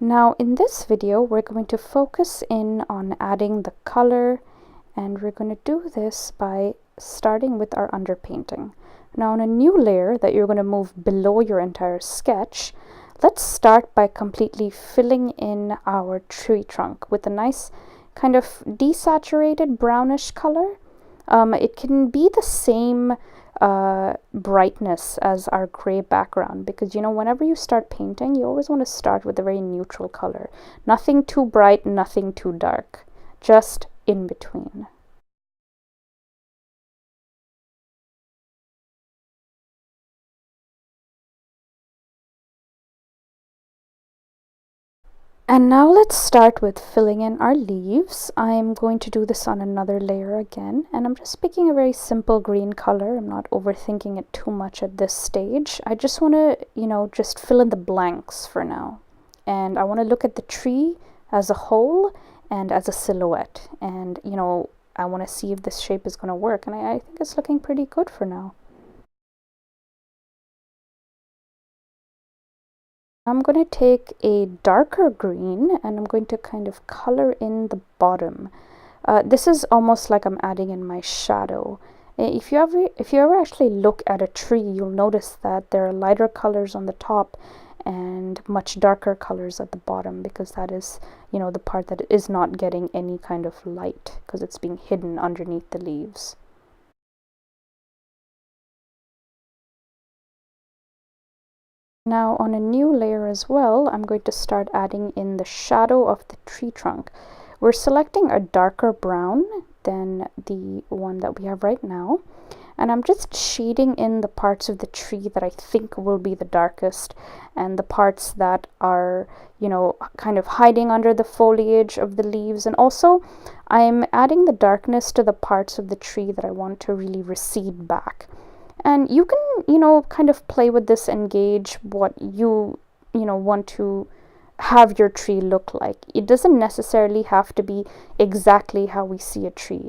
Now in this video we're going to focus in on adding the color, and we're going to do this by starting with our underpainting. Now on a new layer that you're going to move below your entire sketch, let's start by completely filling in our tree trunk with a nice kind of desaturated brownish color. It can be the same brightness as our gray background, because whenever you start painting you always want to start with a very neutral color, nothing too bright, nothing too dark, just in between. And now let's start with filling in our leaves. I'm going to do this on another layer again, and I'm just picking a very simple green color. I'm not overthinking it too much at this stage. I just want to, just fill in the blanks for now. And I want to look at the tree as a whole and as a silhouette. And, I want to see if this shape is going to work. And I think it's looking pretty good for now. I'm going to take a darker green and I'm going to kind of color in the bottom. This is almost like I'm adding in my shadow. If you ever actually look at a tree, you'll notice that there are lighter colors on the top and much darker colors at the bottom, because that is, the part that is not getting any kind of light because it's being hidden underneath the leaves. Now on a new layer as well, I'm going to start adding in the shadow of the tree trunk. We're selecting a darker brown than the one that we have right now, and I'm just shading in the parts of the tree that I think will be the darkest, and the parts that are, kind of hiding under the foliage of the leaves. And also I'm adding the darkness to the parts of the tree that I want to really recede back. And you can, kind of play with this and gauge what you want to have your tree look like. It doesn't necessarily have to be exactly how we see a tree.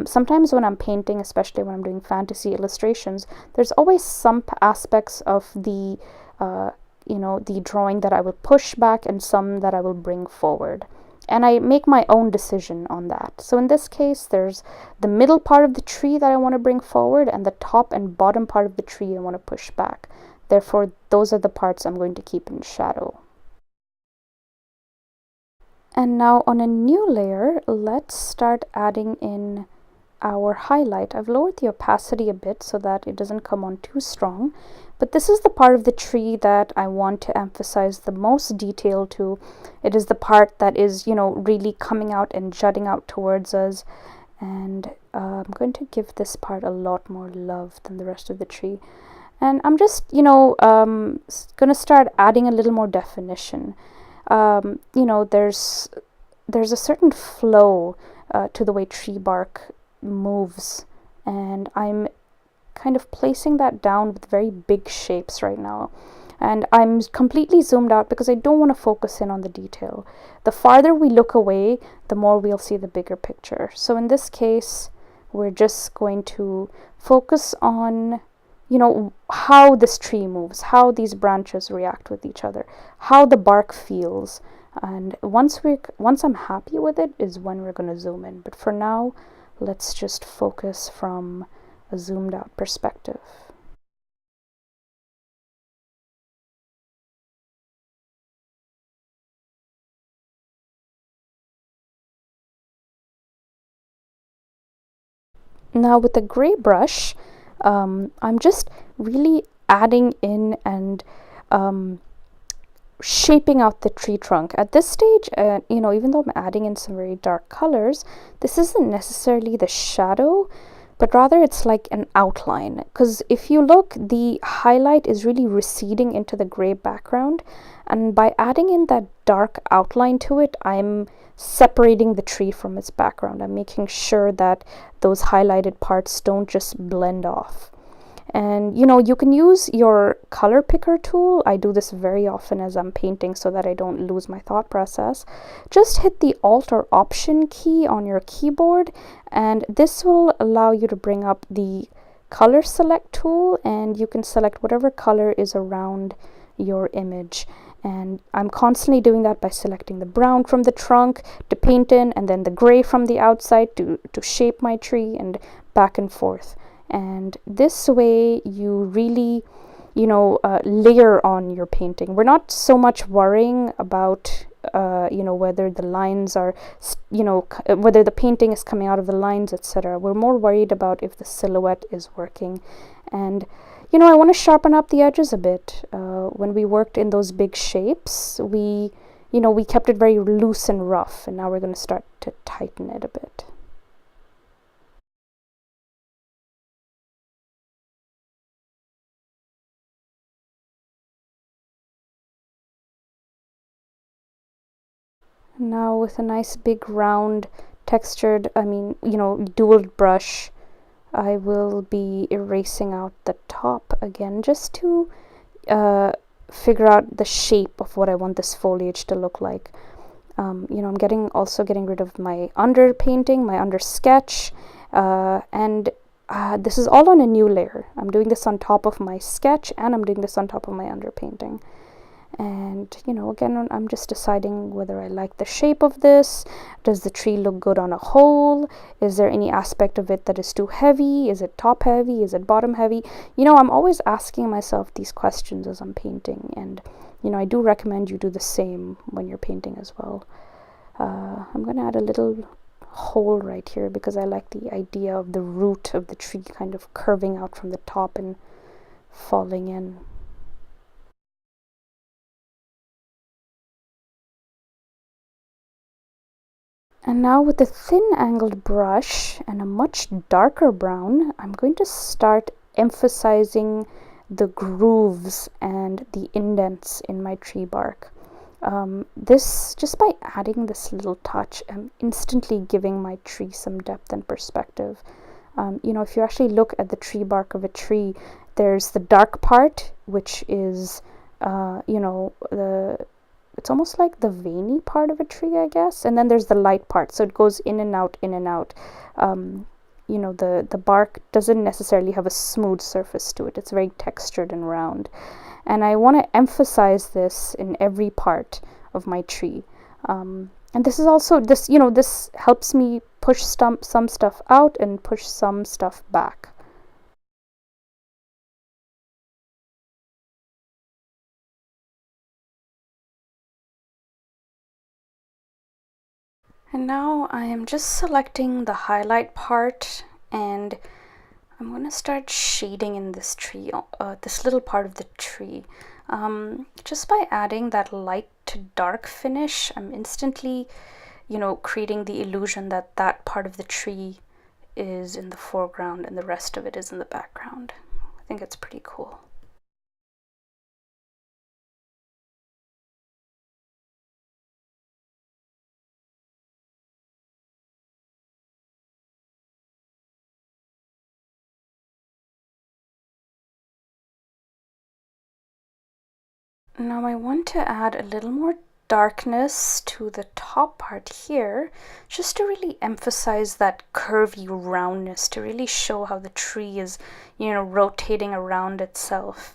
Sometimes when I'm painting, especially when I'm doing fantasy illustrations, there's always some aspects of the, the drawing that I will push back and some that I will bring forward. And I make my own decision on that. So in this case, there's the middle part of the tree that I want to bring forward, and the top and bottom part of the tree I want to push back. Therefore, those are the parts I'm going to keep in shadow. And now on a new layer, let's start adding in our highlight. I've lowered the opacity a bit so that it doesn't come on too strong. But this is the part of the tree that I want to emphasize the most detail to. It is the part that is, really coming out and jutting out towards us. And I'm going to give this part a lot more love than the rest of the tree. And I'm just, going to start adding a little more definition. There's a certain flow to the way tree bark moves. And I'm kind of placing that down with very big shapes right now, and I'm completely zoomed out because I don't want to focus in on the detail. The farther we look away, the more we'll see the bigger picture. So in this case, we're just going to focus on how this tree moves, how these branches react with each other, how the bark feels. And once I'm happy with it is when we're going to zoom in. But for now, let's just focus from a zoomed out perspective. Now with a gray brush, I'm just really adding in and shaping out the tree trunk. At this stage, even though I'm adding in some very dark colors, this isn't necessarily the shadow, but rather it's like an outline. Because if you look, the highlight is really receding into the gray background, and by adding in that dark outline to it, I'm separating the tree from its background. I'm making sure that those highlighted parts don't just blend off. And you can use your color picker tool. I do this very often as I'm painting so that I don't lose my thought process. Just hit the Alt or Option key on your keyboard, and this will allow you to bring up the color select tool, and you can select whatever color is around your image. And I'm constantly doing that by selecting the brown from the trunk to paint in, and then the gray from the outside to shape my tree, and back and forth. And this way you really, layer on your painting. We're not so much worrying about whether the lines are, whether the painting is coming out of the lines, etc. We're more worried about if the silhouette is working. And I want to sharpen up the edges a bit. When we worked in those big shapes, we kept it very loose and rough, and now we're going to start to tighten it a bit. Now with a nice big round textured, dual brush, I will be erasing out the top again, just to figure out the shape of what I want this foliage to look like. I'm also getting rid of my under painting, my under sketch, and this is all on a new layer. I'm doing this on top of my sketch, and I'm doing this on top of my under painting. And again, I'm just deciding whether I like the shape of this. Does the tree look good on a whole? Is there any aspect of it that is too heavy? Is it top heavy? Is it bottom heavy? I'm always asking myself these questions as I'm painting, and I do recommend you do the same when you're painting as well. I'm going to add a little hole right here because I like the idea of the root of the tree kind of curving out from the top and falling in. And now with a thin angled brush and a much darker brown, I'm going to start emphasizing the grooves and the indents in my tree bark. Just by adding this little touch, I'm instantly giving my tree some depth and perspective. If you actually look at the tree bark of a tree, there's the dark part, which is, it's almost like the veiny part of a tree, I guess. And then there's the light part, so it goes in and out, in and out. The bark doesn't necessarily have a smooth surface to it. It's very textured and round. And I want to emphasize this in every part of my tree. And this is also, this helps me push some stuff out and push some stuff back. And now I am just selecting the highlight part, and I'm going to start shading in this tree, this little part of the tree. Just by adding that light to dark finish, I'm instantly, creating the illusion that that part of the tree is in the foreground and the rest of it is in the background. I think it's pretty cool. Now I want to add a little more darkness to the top part here, just to really emphasize that curvy roundness, to really show how the tree is, rotating around itself.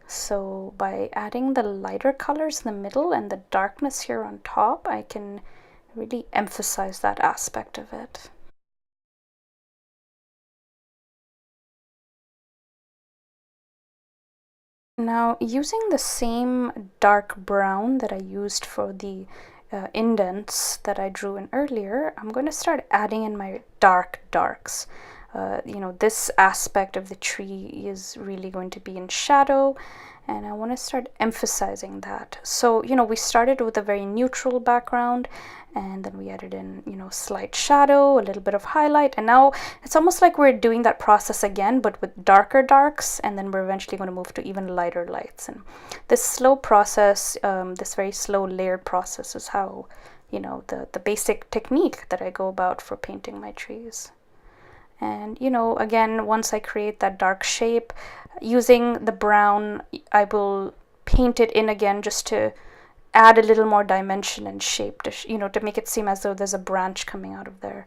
So by adding the lighter colors in the middle and the darkness here on top, I can really emphasize that aspect of it. Now, using the same dark brown that I used for the indents that I drew in earlier, I'm going to start adding in my darks. This aspect of the tree is really going to be in shadow, and I want to start emphasizing that. So, we started with a very neutral background, and then we added in, slight shadow, a little bit of highlight, and now it's almost like we're doing that process again, but with darker darks, and then we're eventually going to move to even lighter lights. And this slow process, this very slow layered process, is how, the basic technique that I go about for painting my trees. And again, once I create that dark shape, using the brown, I will paint it in again just to add a little more dimension and shape to to make it seem as though there's a branch coming out of there.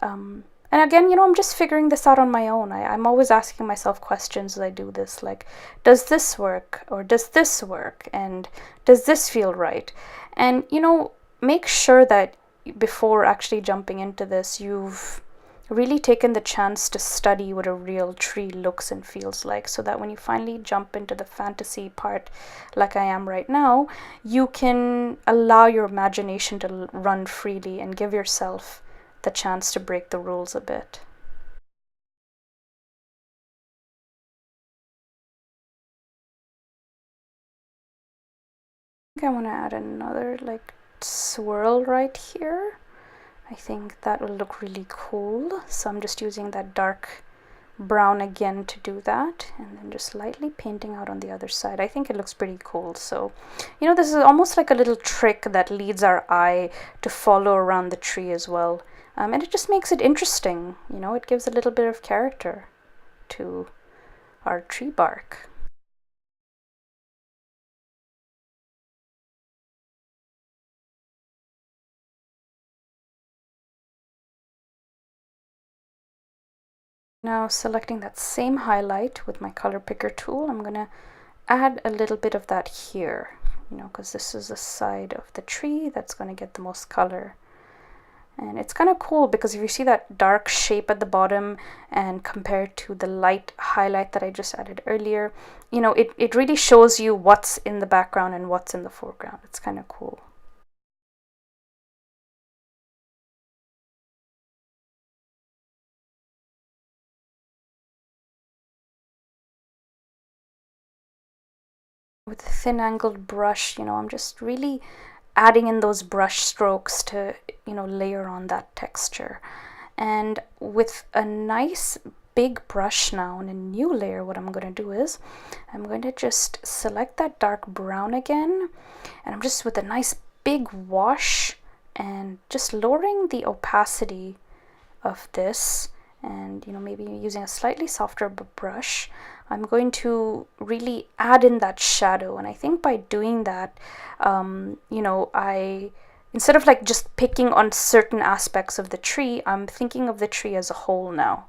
And And again, you know, I'm just figuring this out on my own. I'm always asking myself questions as I do this, like, does this work, or does this work, and does this feel right? And, you know, make sure that before actually jumping into this, you've really taken the chance to study what a real tree looks and feels like, so that when you finally jump into the fantasy part, like I am right now, you can allow your imagination to run freely and give yourself the chance to break the rules a bit. I think I want to add another like swirl right here. I think that will look really cool. So I'm just using that dark brown again to do that, and then just lightly painting out on the other side. I think it looks pretty cool. So, you know, this is almost like a little trick that leads our eye to follow around the tree as well. And it just makes it interesting. You know, it gives a little bit of character to our tree bark. Now selecting that same highlight with my color picker tool, I'm gonna add a little bit of that here, you know, because this is the side of the tree that's going to get the most color. And it's kind of cool because if you see that dark shape at the bottom and compared to the light highlight that I just added earlier, you know, it really shows you what's in the background and what's in the foreground. It's kind of cool. With a thin angled brush, you know, I'm just really adding in those brush strokes to, you know, layer on that texture. And with a nice big brush now and a new layer, what I'm going to do is I'm going to just select that dark brown again, and I'm just with a nice big wash and just lowering the opacity of this, and, you know, maybe using a slightly softer brush, I'm going to really add in that shadow. And I think by doing that, you know, instead of like just picking on certain aspects of the tree, I'm thinking of the tree as a whole now.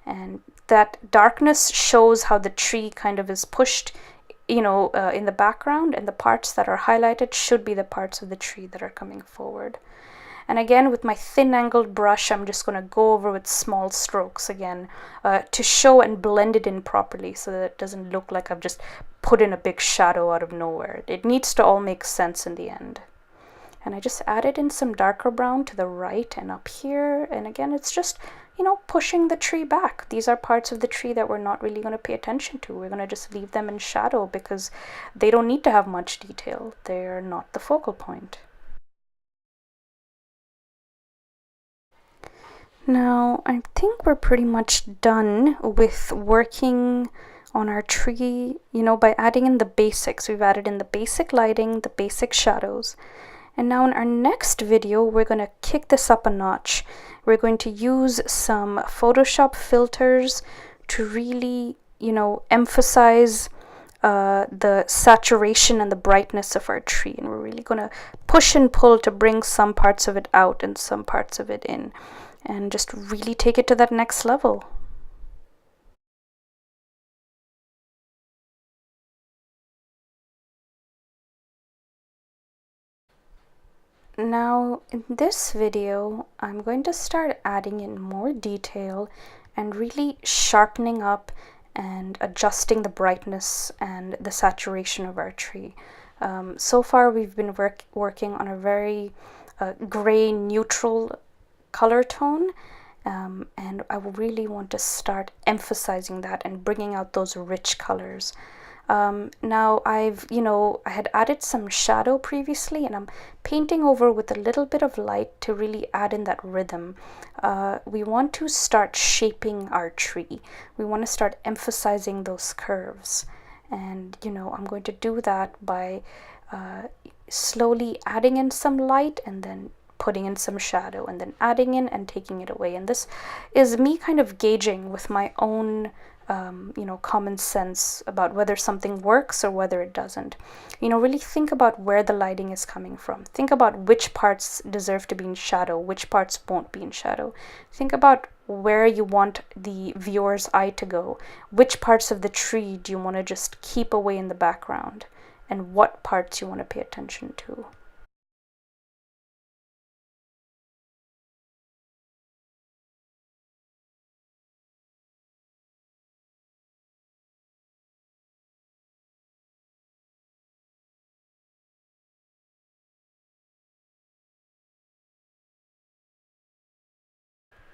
And that darkness shows how the tree kind of is pushed, you know, in the background, and the parts that are highlighted should be the parts of the tree that are coming forward. And again, with my thin angled brush, I'm just going to go over with small strokes again to show and blend it in properly, so that it doesn't look like I've just put in a big shadow out of nowhere. It needs to all make sense in the end. And I just added in some darker brown to the right and up here. And again, it's just, you know, pushing the tree back. These are parts of the tree that we're not really going to pay attention to. We're going to just leave them in shadow because they don't need to have much detail. They're not the focal point. Now, I think we're pretty much done with working on our tree, you know, by adding in the basics. We've added in the basic lighting, the basic shadows. And now in our next video, we're going to kick this up a notch. We're going to use some Photoshop filters to really, you know, emphasize the saturation and the brightness of our tree. And we're really going to push and pull to bring some parts of it out and some parts of it in, and just really take it to that next level. Now in this video, I'm going to start adding in more detail and really sharpening up and adjusting the brightness and the saturation of our tree. So far we've been working on a very gray neutral color tone, and I really want to start emphasizing that and bringing out those rich colors. Now I had added some shadow previously, and I'm painting over with a little bit of light to really add in that rhythm. We want to start shaping our tree. We want to start emphasizing those curves. And, you know, I'm going to do that by slowly adding in some light and then putting in some shadow and then adding in and taking it away. And this is me kind of gauging with my own common sense about whether something works or whether it doesn't. Really think about where the lighting is coming from. Think about which parts deserve to be in shadow, which parts won't be in shadow. Think about where you want the viewer's eye to go. Which parts of the tree do you want to just keep away in the background, and what parts you want to pay attention to.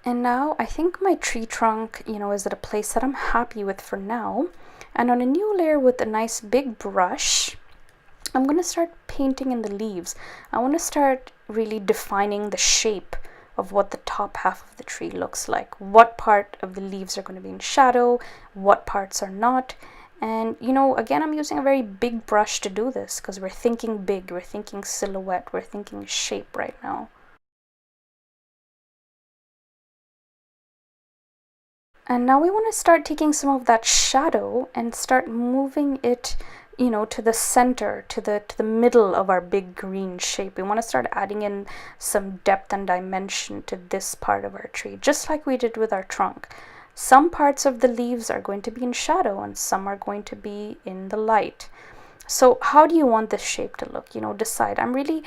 And now I think my tree trunk, is at a place that I'm happy with for now. And on a new layer with a nice big brush, I'm going to start painting in the leaves. I want to start really defining the shape of what the top half of the tree looks like. What part of the leaves are going to be in shadow, what parts are not. And again, I'm using a very big brush to do this because we're thinking big, we're thinking silhouette, we're thinking shape right now. And now we want to start taking some of that shadow and start moving it, to the center, to the middle of our big green shape. We want to start adding in some depth and dimension to this part of our tree, just like we did with our trunk. Some parts of the leaves are going to be in shadow and some are going to be in the light. So how do you want this shape to look? Decide. I'm really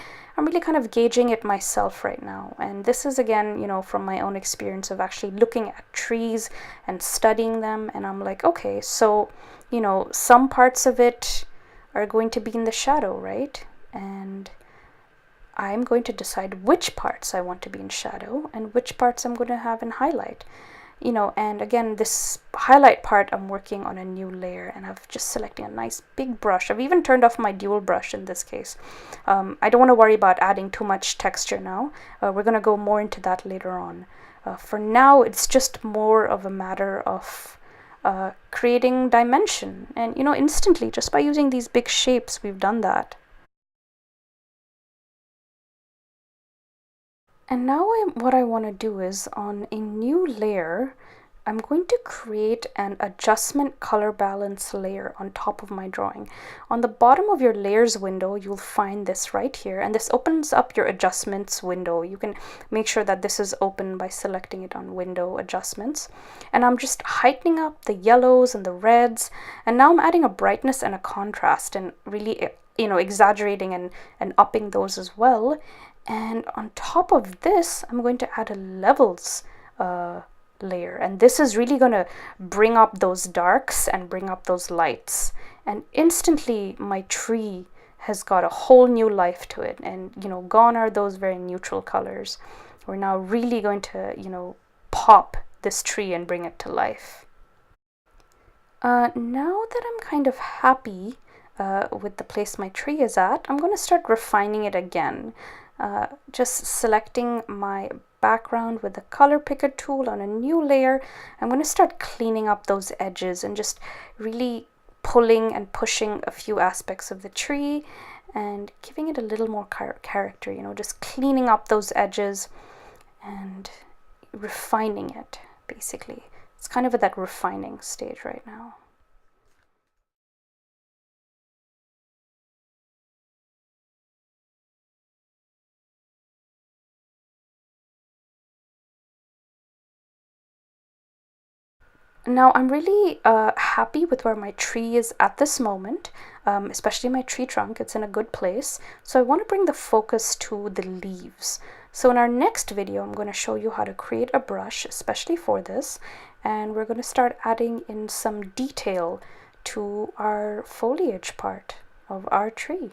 kind of gauging it myself right now. And this is again, from my own experience of actually looking at trees and studying them. And I'm like, okay, so, some parts of it are going to be in the shadow, right? And I'm going to decide which parts I want to be in shadow and which parts I'm going to have in highlight. And again, this highlight part, I'm working on a new layer and I've just selecting a nice big brush. I've even turned off my dual brush in this case. I don't want to worry about adding too much texture now. We're going to go more into that later on. For now, it's just more of a matter of creating dimension. And, instantly, just by using these big shapes, we've done that. And now what I want to do is on a new layer, I'm going to create an adjustment color balance layer on top of my drawing. On the bottom of your layers window, you'll find this right here, and this opens up your adjustments window. You can make sure that this is open by selecting it on window adjustments. And I'm just heightening up the yellows and the reds, and now I'm adding a brightness and a contrast and really, exaggerating and upping those as well. And on top of this, I'm going to add a levels layer. And this is really going to bring up those darks and bring up those lights. And instantly, my tree has got a whole new life to it. And, gone are those very neutral colors. We're now really going to, pop this tree and bring it to life. Now that I'm kind of happy with the place my tree is at, I'm going to start refining it again. Just selecting my background with the color picker tool on a new layer. I'm going to start cleaning up those edges and just really pulling and pushing a few aspects of the tree and giving it a little more character, just cleaning up those edges and refining it, basically. It's kind of at that refining stage right now. Now I'm really happy with where my tree is at this moment, especially my tree trunk. It's in a good place. So I want to bring the focus to the leaves. So in our next video, I'm going to show you how to create a brush, especially for this. And we're going to start adding in some detail to our foliage part of our tree.